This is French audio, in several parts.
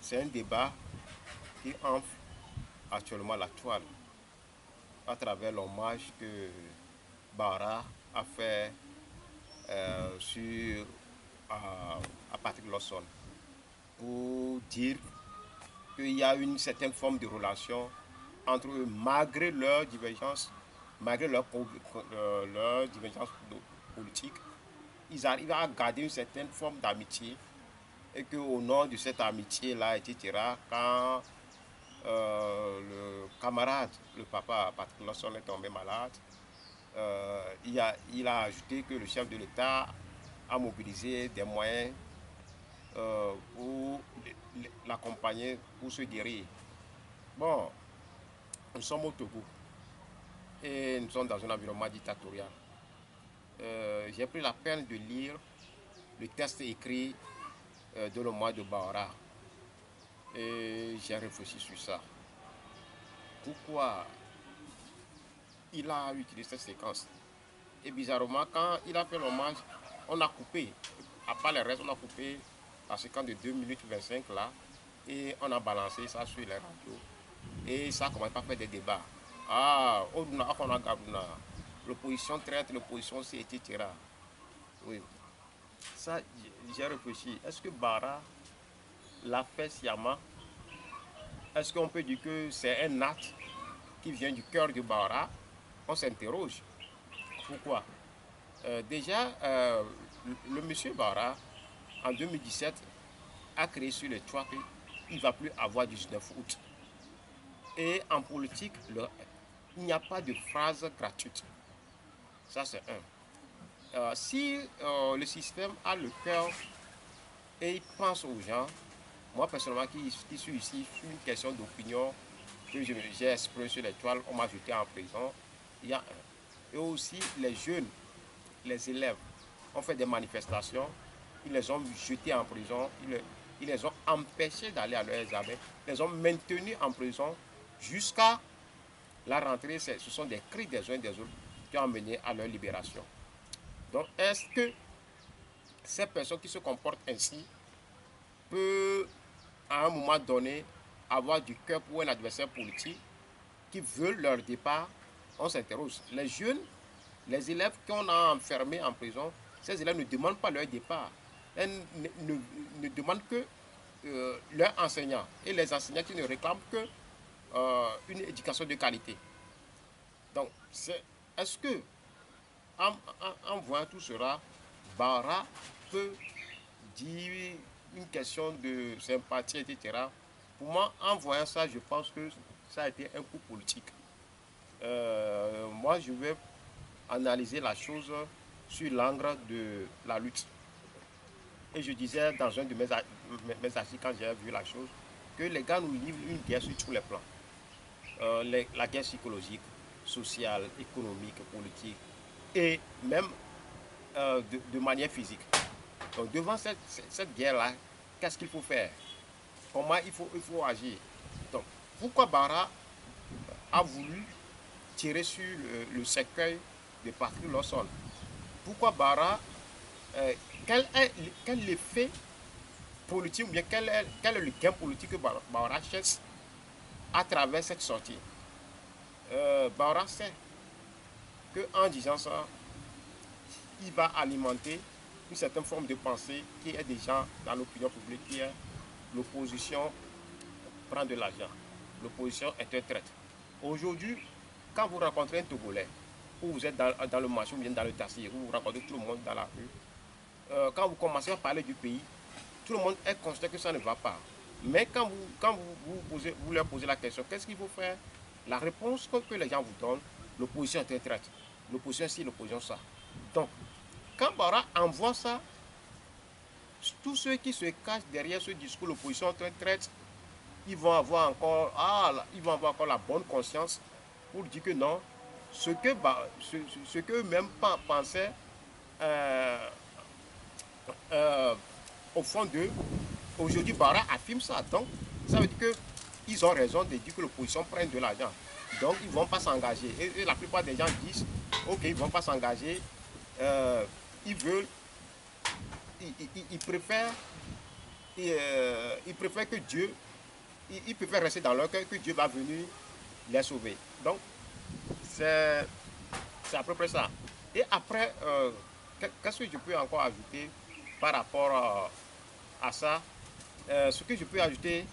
C'est un débat qui enfle actuellement la toile à travers l'hommage que Bara a fait sur, à Patrick Lawson pour dire qu'il y a une certaine forme de relation entre eux, malgré leur divergence politique, ils arrivent à garder une certaine forme d'amitié et qu'au nom de cette amitié-là, etc., quand le camarade, le papa Patrick Lawson est tombé malade, il a ajouté que le chef de l'État a mobilisé des moyens pour l'accompagner pour se guérir. Bon, nous sommes au Togo et nous sommes dans un environnement dictatorial. J'ai pris la peine de lire le texte écrit de l'hommage de Bahara et j'ai réfléchi sur ça. Pourquoi il a utilisé cette séquence? Et bizarrement, quand il a fait l'hommage, on a coupé. À part le reste, on a coupé la séquence de 2 minutes 25 là. Et on a balancé ça sur les radios. Et ça commence à faire des débats. Ah, l'opposition traite, l'opposition c'est, etc. Oui. Ça, j'ai réfléchi. Est-ce que Bara l'a fait sciemment? Est-ce qu'on peut dire que c'est un acte qui vient du cœur de Bara? On s'interroge. Pourquoi? Déjà, le monsieur Bara, en 2017, a créé sur les toits qu'il ne va plus avoir du 19 août. Et en politique, il n'y a pas de phrase gratuite. Ça, c'est un. Si le système a le cœur et il pense aux gens, moi personnellement, qui suis ici, sur une question d'opinion que j'ai exprimée sur l'étoile, on m'a jeté en prison, il y a un. Et aussi, les jeunes, les élèves ont fait des manifestations, ils les ont jetés en prison, ils les ont empêchés d'aller à leur examen, ils les ont maintenus en prison jusqu'à la rentrée. Ce sont des cris des uns et des autres qui ont mené à leur libération. Donc, est-ce que ces personnes qui se comportent ainsi peuvent, à un moment donné, avoir du cœur pour un adversaire politique qui veut leur départ? On s'interroge. Les jeunes, les élèves qu'on a enfermés en prison, ces élèves ne demandent pas leur départ. Ils ne demandent que leurs enseignants. Et les enseignants qui ne réclament que une éducation de qualité. Donc, est-ce que, en voyant tout cela, Bara peut dire une question de sympathie, etc. Pour moi, en voyant ça, je pense que ça a été un coup politique. Moi, je vais analyser la chose sur l'angle de la lutte. Et je disais dans un de mes articles, quand j'ai vu la chose, que les gars nous livrent une guerre sur tous les plans. La guerre psychologique, sociale, économique, politique et même de manière physique. Donc devant cette guerre-là, qu'est-ce qu'il faut faire? Comment il faut agir? Donc pourquoi Bara a voulu tirer sur cercueil de Patrick Lawson? Pourquoi Bara quel est l'effet politique ou bien quel est le gain politique que Bara cherche à travers cette sortie? Bara sait qu'en disant ça, il va alimenter une certaine forme de pensée qui est déjà dans l'opinion publique, qui est l'opposition prend de l'argent. L'opposition est un traître. Aujourd'hui, quand vous rencontrez un Togolais, ou vous êtes dans le marché ou bien dans le taxi, ou vous rencontrez tout le monde dans la rue, quand vous commencez à parler du pays, tout le monde est conscient que ça ne va pas. Mais quand vous leur posez la question, qu'est-ce qu'il faut faire? La réponse que les gens vous donnent, l'opposition est un traître. L'opposition ci, l'opposition ça. Donc, quand Bara envoie ça, tous ceux qui se cachent derrière ce discours, l'opposition est un traître, ils vont avoir encore, la bonne conscience pour dire que non, ce que eux-mêmes pensaient au fond d'eux, aujourd'hui Bara affirme ça. Donc, ça veut dire qu'ils ont raison de dire que l'opposition prend de l'argent. Donc, ils ne vont pas s'engager. Et la plupart des gens disent, ok, ils ne vont pas s'engager. Ils veulent, ils préfèrent ils préfèrent que Dieu, ils préfèrent rester dans leur cœur que Dieu va venir les sauver. Donc, c'est à peu près ça. Et après, qu'est-ce que je peux encore ajouter par rapport à ça? Ce que je peux ajouter,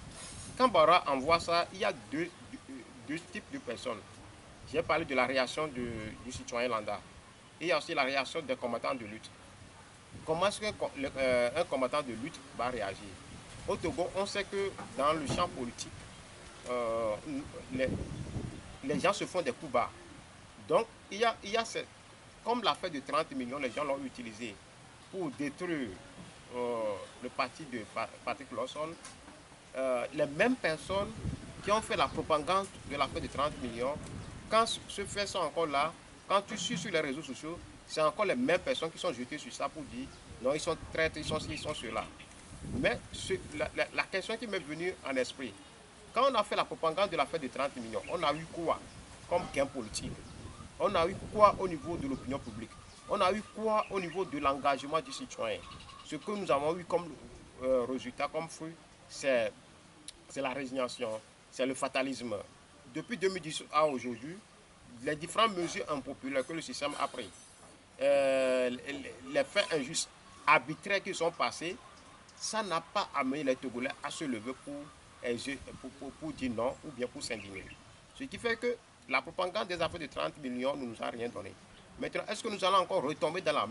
quand Bara envoie ça, il y a deux types de personnes. J'ai parlé de la réaction du citoyen lambda. Et il y a aussi la réaction des combattants de lutte. Comment est-ce qu'un combattant de lutte va réagir? Au Togo, on sait que dans le champ politique, euh, les, les gens se font des coups bas. Donc, il y a comme l'affaire de 30 millions, les gens l'ont utilisé pour détruire le parti de Patrick Lawson. Les mêmes personnes qui ont fait la propagande de l'affaire de 30 millions, quand ce fait sont encore là, quand tu suis sur les réseaux sociaux, c'est encore les mêmes personnes qui sont jetées sur ça pour dire non, ils sont traîtres, ils sont ceux-là. Mais la question qui m'est venue en esprit, quand on a fait la propagande de l'affaire de 30 millions, on a eu quoi comme gain politique? On a eu quoi au niveau de l'opinion publique? On a eu quoi au niveau de l'engagement du citoyen? Ce que nous avons eu comme résultat, comme fruit, c'est la résignation, c'est le fatalisme. Depuis 2010 à aujourd'hui, les différentes mesures impopulaires que le système a prises, les faits injustes, arbitraires qui sont passés, ça n'a pas amené les Togolais à se lever pour dire non ou bien pour s'indigner. Ce qui fait que la propagande des affaires de 30 millions ne nous a rien donné. Maintenant, est-ce que nous allons encore retomber dans la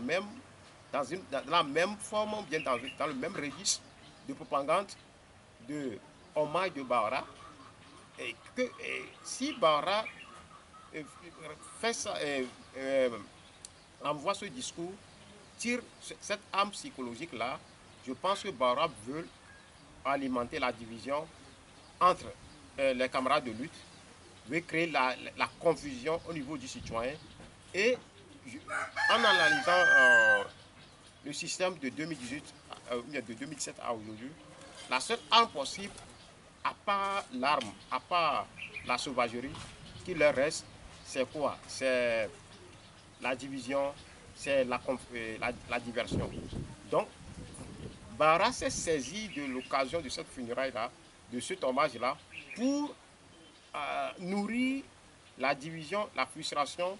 même forme ou bien dans le même registre de propagande de hommage de Bara? Si Bara fait ça, envoie ce discours, tire cette âme psychologique-là, je pense que Bara veut alimenter la division entre les camarades de lutte, veut créer la confusion au niveau du citoyen. Et en analysant le système de 2018, de 2017 à aujourd'hui, la seule arme possible, à part l'arme, à part la sauvagerie, qui leur reste, c'est quoi? C'est la division, c'est la diversion. Donc, Bara s'est saisi de l'occasion de cette funéraille-là, de cet hommage-là, pour nourrir la division, la frustration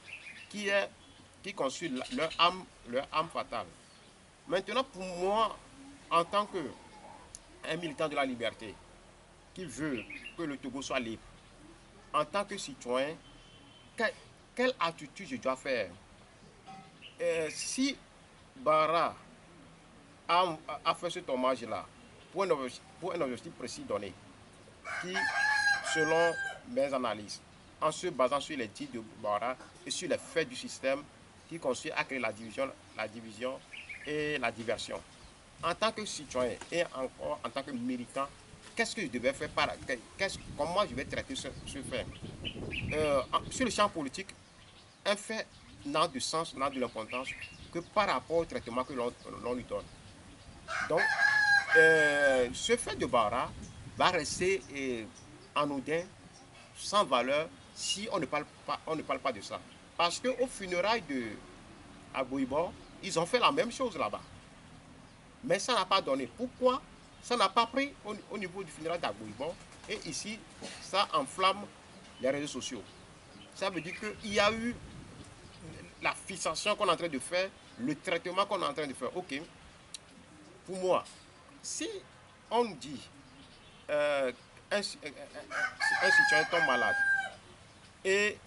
qui constitue leur âme fatale. Maintenant, pour moi, en tant qu'un militant de la liberté, qui veut que le Togo soit libre, en tant que citoyen, quelle attitude je dois faire? Si Bara a fait cet hommage-là pour un objectif précis donné, qui, selon mes analyses, en se basant sur les titres de Bara et sur les faits du système qui consiste à créer la division et la diversion. En tant que citoyen et encore en tant que militant, qu'est-ce que je devais faire comment je vais traiter ce fait? Sur le champ politique, un fait n'a de sens, n'a de l'importance que par rapport au traitement que l'on lui donne. Donc, ce fait de Bara va rester anodin, sans valeur, si on ne parle pas de ça. Parce qu'au funérailles de Agboibo, ils ont fait la même chose là-bas. Mais ça n'a pas donné. Pourquoi? Ça n'a pas pris au niveau du funérail d'Agboibo. Et ici, ça enflamme les réseaux sociaux. Ça veut dire qu'il y a eu la fixation qu'on est en train de faire, le traitement qu'on est en train de faire. Ok, pour moi, si on dit un citoyen tombe malade et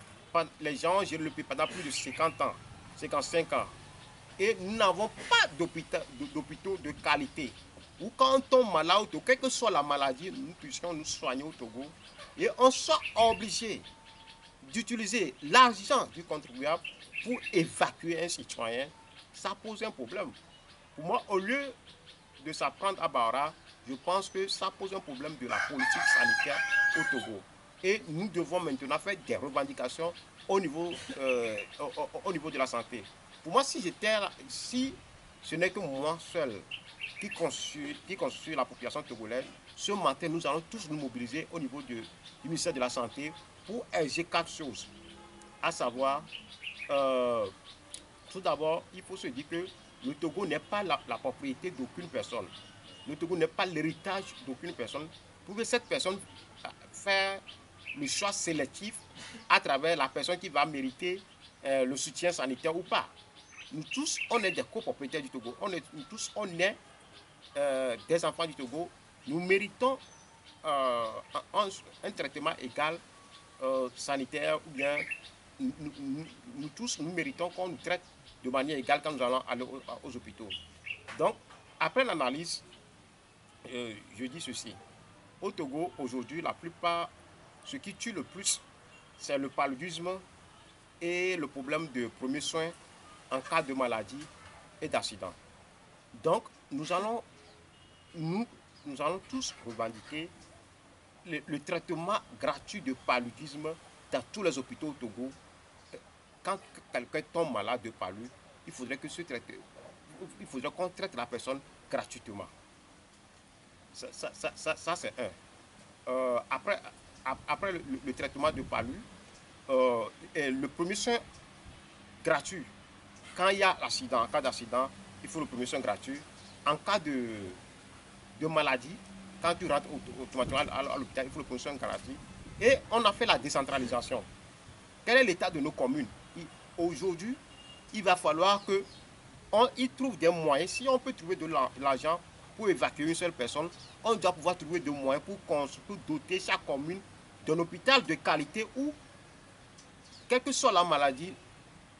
les gens gèrent le pays pendant plus de 50 ans, 55 ans, et nous n'avons pas d'hôpitaux de qualité, ou quand on tombe malade, quelle que soit la maladie, nous puissions nous soigner au Togo, et on soit obligé d'utiliser l'argent du contribuable pour évacuer un citoyen, ça pose un problème. Pour moi, au lieu de s'apprendre à Bara, je pense que ça pose un problème de la politique sanitaire au Togo. Et nous devons maintenant faire des revendications au niveau de la santé. Pour moi, si ce n'est que moi seul qui constitue la population togolaise, ce matin, nous allons tous nous mobiliser au niveau du ministère de la Santé pour exiger 4 choses. À savoir, tout d'abord, il faut se dire que le Togo n'est pas la propriété d'aucune personne. le Togo n'est pas l'héritage d'aucune personne, pour que cette personne fasse le choix sélectif à travers la personne qui va mériter le soutien sanitaire ou pas. Nous tous, on est des copropriétaires du Togo. Nous tous, on est des enfants du Togo. Nous méritons un traitement égal sanitaire ou bien nous tous, nous méritons qu'on nous traite de manière égale quand nous allons aller aux hôpitaux. Donc, après l'analyse, je dis ceci. Au Togo, aujourd'hui, la plupart, ce qui tue le plus, c'est le paludisme et le problème de premiers soins en cas de maladie et d'accident. Donc, nous allons tous revendiquer le traitement gratuit de paludisme dans tous les hôpitaux au Togo. Quand quelqu'un tombe malade de palu, il faudrait qu'on traite la personne gratuitement. Ça c'est un. Après le traitement de palu, le premier soin gratuit. Quand il y a l'accident, en cas d'accident, il faut le premier soin gratuit. En cas de maladie, quand tu rentres automatiquement à l'hôpital, il faut le premier soin gratuit. Et on a fait la décentralisation. Quel est l'état de nos communes? Aujourd'hui, il va falloir qu'ils trouvent des moyens. Si on peut trouver de l'argent pour évacuer une seule personne, on doit pouvoir trouver des moyens pour doter chaque commune d'un hôpital de qualité où, quelle que soit la maladie,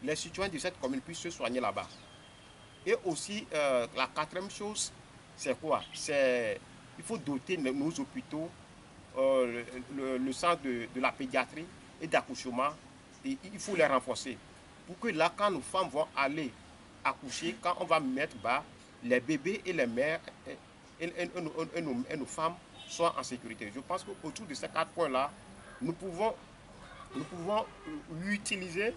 les citoyens de cette commune puissent se soigner là-bas. Et aussi, la quatrième chose, c'est quoi? Il faut doter nos hôpitaux, le centre de la pédiatrie et d'accouchement, il faut les renforcer. Pour que là, quand nos femmes vont aller accoucher, quand on va mettre bas, les bébés et les mères et nos femmes soient en sécurité. Je pense qu'autour de ces 4 points-là, nous pouvons utiliser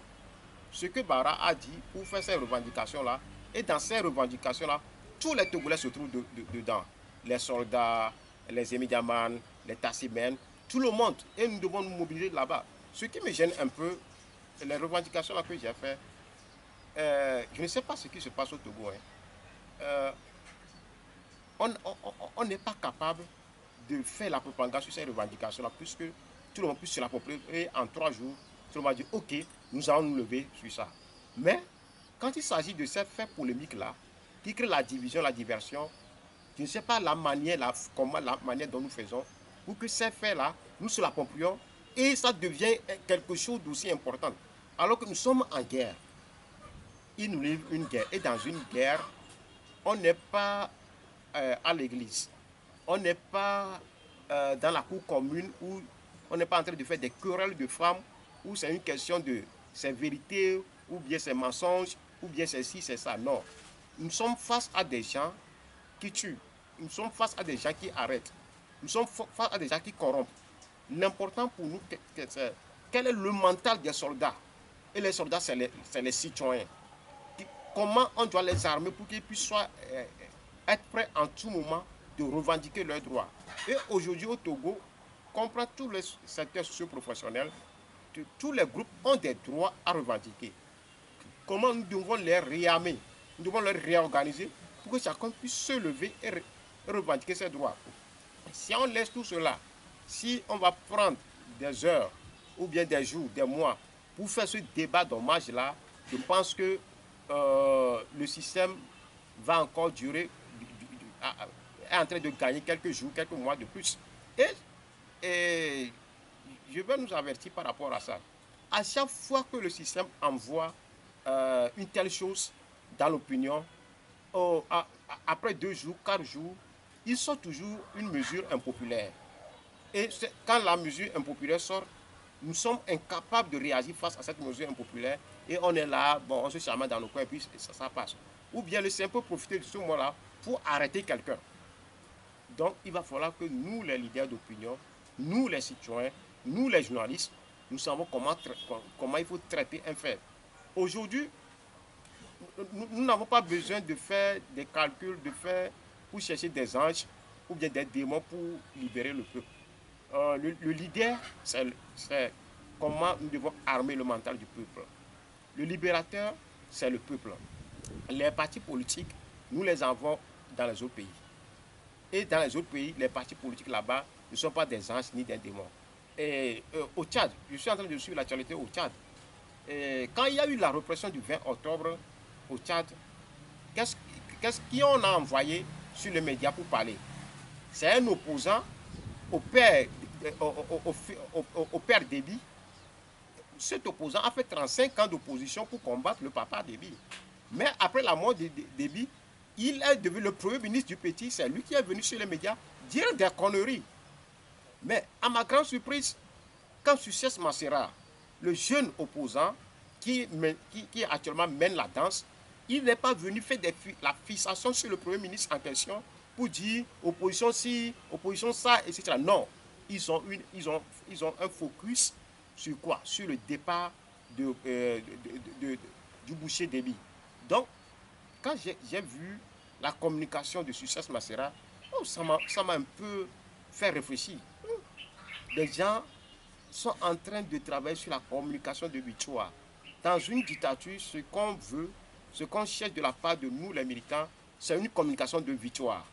ce que Bara a dit pour faire ces revendications-là. Et dans ces revendications-là, tous les Togolais se trouvent dedans. Les soldats, les Émidiamans, les Tassimènes, tout le monde. Et nous devons nous mobiliser là-bas. Ce qui me gêne un peu, les revendications là que j'ai faites, je ne sais pas ce qui se passe au Togo. On n'est pas capable de faire la propagande sur ces revendications-là, puisque tout le monde puisse se l'approprier en 3 jours. Tout le monde va dire, ok, nous allons nous lever sur ça. Mais quand il s'agit de ces faits polémiques-là, qui créent la division, la diversion, je ne sais pas la manière dont nous faisons pour que ces faits-là, nous se l'approprions et ça devient quelque chose d'aussi important. Alors que nous sommes en guerre. Il nous livre une guerre. Et dans une guerre, on n'est pas à l'église. On n'est pas dans la cour commune où on n'est pas en train de faire des querelles de femmes où c'est une question de c'est vérité ou bien c'est mensonge ou bien c'est ci, c'est ça. Non. Nous sommes face à des gens qui tuent. Nous sommes face à des gens qui arrêtent. Nous sommes face à des gens qui corrompent. L'important pour nous, c'est quel est le mental des soldats. Et les soldats, c'est les citoyens. Comment on doit les armer pour qu'ils puissent être prêts en tout moment de revendiquer leurs droits. Et aujourd'hui au Togo, on prend tous les secteurs socio-professionnels, tous les groupes ont des droits à revendiquer. Comment nous devons les réarmer, nous devons les réorganiser pour que chacun puisse se lever et revendiquer ses droits. Si on laisse tout cela, si on va prendre des heures ou bien des jours, des mois pour faire ce débat dommage-là, je pense que le système va encore durer, est en train de gagner quelques jours, quelques mois de plus. Et je veux nous avertir par rapport à ça. À chaque fois que le système envoie une telle chose dans l'opinion, après 2 jours, 4 jours, il sort toujours une mesure impopulaire. Et quand la mesure impopulaire sort, nous sommes incapables de réagir face à cette mesure impopulaire et on est là, bon, on se charme dans nos coins et puis ça passe. Ou bien le simple profiter de ce moment-là pour arrêter quelqu'un. Donc il va falloir que nous, les leaders d'opinion, nous les citoyens, nous les journalistes, nous savons comment il faut traiter un fait. Aujourd'hui, nous n'avons pas besoin de faire des calculs, pour chercher des anges ou bien des démons pour libérer le peuple. Le leader, c'est comment nous devons armer le mental du peuple. Le libérateur, c'est le peuple. Les partis politiques, nous les avons dans les autres pays. Et dans les autres pays, les partis politiques là-bas ne sont pas des anges ni des démons. Et au Tchad, je suis en train de suivre l'actualité au Tchad. Et quand il y a eu la répression du 20 octobre au Tchad, qu'est-ce qu'on a envoyé sur les médias pour parler? C'est un opposant au père, au père Déby. Cet opposant a fait 35 ans d'opposition pour combattre le papa Déby. Mais après la mort de Déby, il est devenu le premier ministre du Petit. C'est lui qui est venu sur les médias dire des conneries. Mais à ma grande surprise, quand Succès Masséra, le jeune opposant qui actuellement mène la danse, il n'est pas venu faire la fixation sur le premier ministre en question pour dire opposition ci, opposition ça, etc. Non, ils ont un focus sur quoi? Sur le départ du boucher Déby. Donc, quand j'ai vu la communication de Succès Masséra, oh, ça m'a un peu fait réfléchir. Les gens sont en train de travailler sur la communication de victoire. Dans une dictature, ce qu'on veut, ce qu'on cherche de la part de nous, les militants, c'est une communication de victoire.